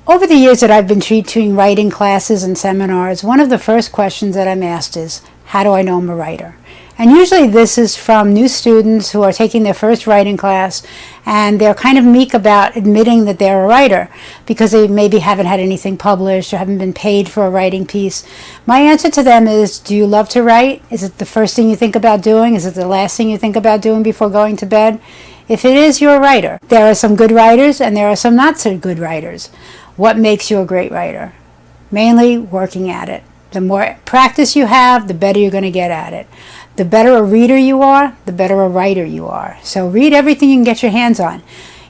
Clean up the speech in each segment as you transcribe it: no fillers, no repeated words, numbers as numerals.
Over the years that I've been teaching writing classes and seminars, one of the first questions that I'm asked is, how do I know I'm a writer? And usually this is from new students who are taking their first writing class, and they're kind of meek about admitting that they're a writer because they maybe haven't had anything published or haven't been paid for a writing piece. My answer to them is, do you love to write? Is it the first thing you think about doing? Is it the last thing you think about doing before going to bed? If it is, you're a writer. There are some good writers and there are some not so good writers. What makes you a great writer? Mainly working at it. The more practice you have, the better you're going to get at it. The better a reader you are, the better a writer you are. So read everything you can get your hands on.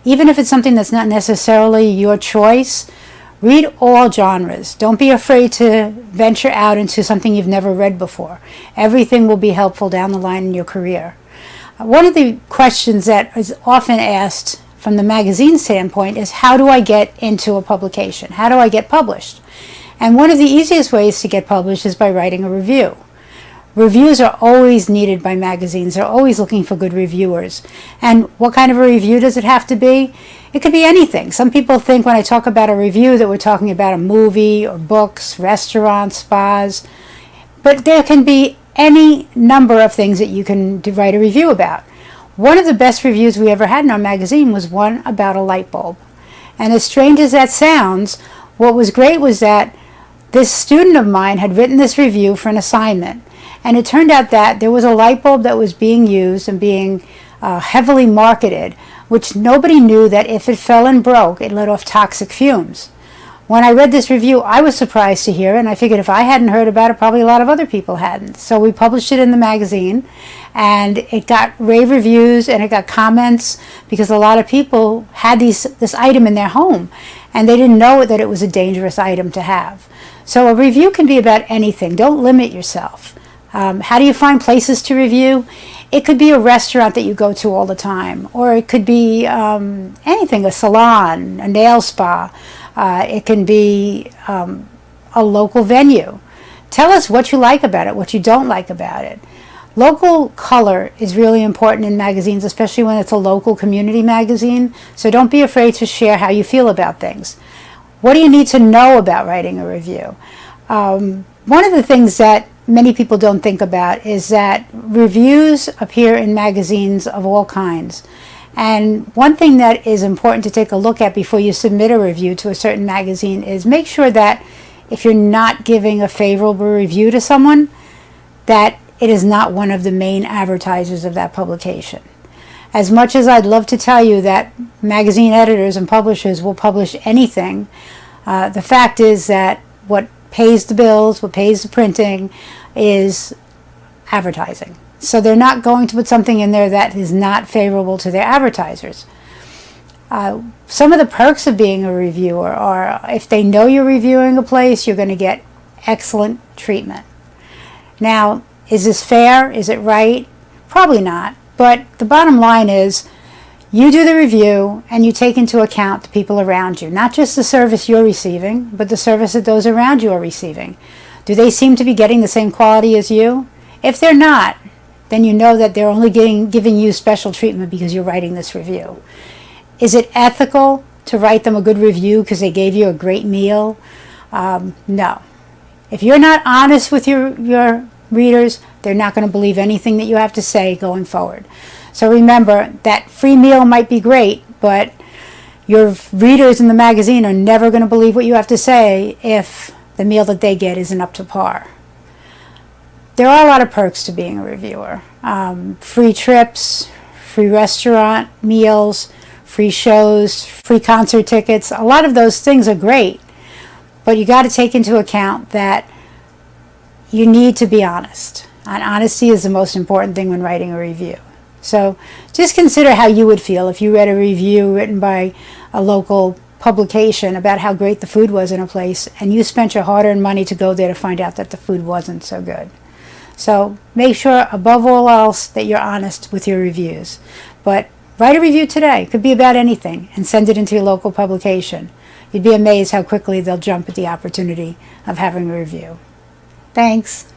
Even if it's something that's not necessarily your choice, read all genres. Don't be afraid to venture out into something you've never read before. Everything will be helpful down the line in your career. One of the questions that is often asked from the magazine standpoint is, how do I get into a publication? How do I get published? And one of the easiest ways to get published is by writing a review. Reviews are always needed by magazines. They're always looking for good reviewers. And what kind of a review does it have to be? It could be anything. Some people think when I talk about a review that we're talking about a movie or books, restaurants, spas. But there can be any number of things that you can write a review about. One of the best reviews we ever had in our magazine was one about a light bulb. And as strange as that sounds, what was great was that this student of mine had written this review for an assignment. And it turned out that there was a light bulb that was being used and being heavily marketed, which nobody knew that if it fell and broke, it let off toxic fumes. When I read this review, I was surprised to hear it, and I figured if I hadn't heard about it, probably a lot of other people hadn't. So we published it in the magazine, and it got rave reviews, and it got comments, because a lot of people had this item in their home, and they didn't know that it was a dangerous item to have. So a review can be about anything. Don't limit yourself. How do you find places to review? It could be a restaurant that you go to all the time, or it could be anything, a salon, a nail spa. It can be a local venue. Tell us what you like about it, what you don't like about it. Local color is really important in magazines, especially when it's a local community magazine. So don't be afraid to share how you feel about things. What do you need to know about writing a review? One of the things that many people don't think about is that reviews appear in magazines of all kinds. And one thing that is important to take a look at before you submit a review to a certain magazine is make sure that if you're not giving a favorable review to someone, that it is not one of the main advertisers of that publication. As much as I'd love to tell you that magazine editors and publishers will publish anything, the fact is that what pays the bills, what pays the printing, is advertising. So they're not going to put something in there that is not favorable to their advertisers. Some of the perks of being a reviewer are, if they know you're reviewing a place, you're going to get excellent treatment. Now, is this fair? Is it right? Probably not. But the bottom line is, you do the review and you take into account the people around you, not just the service you're receiving, but the service that those around you are receiving. Do they seem to be getting the same quality as you? If they're not, then you know that they're only giving you special treatment because you're writing this review. Is it ethical to write them a good review because they gave you a great meal? No. If you're not honest with your readers, they're not going to believe anything that you have to say going forward. So remember, that free meal might be great, but your readers in the magazine are never going to believe what you have to say if the meal that they get isn't up to par. There are a lot of perks to being a reviewer. Free trips, free restaurant meals, free shows, free concert tickets. A lot of those things are great, but you got to take into account that you need to be honest. And honesty is the most important thing when writing a review. So just consider how you would feel if you read a review written by a local publication about how great the food was in a place, and you spent your hard-earned money to go there to find out that the food wasn't so good. So make sure, above all else, that you're honest with your reviews. But write a review today. It could be about anything, and send it into your local publication. You'd be amazed how quickly they'll jump at the opportunity of having a review. Thanks.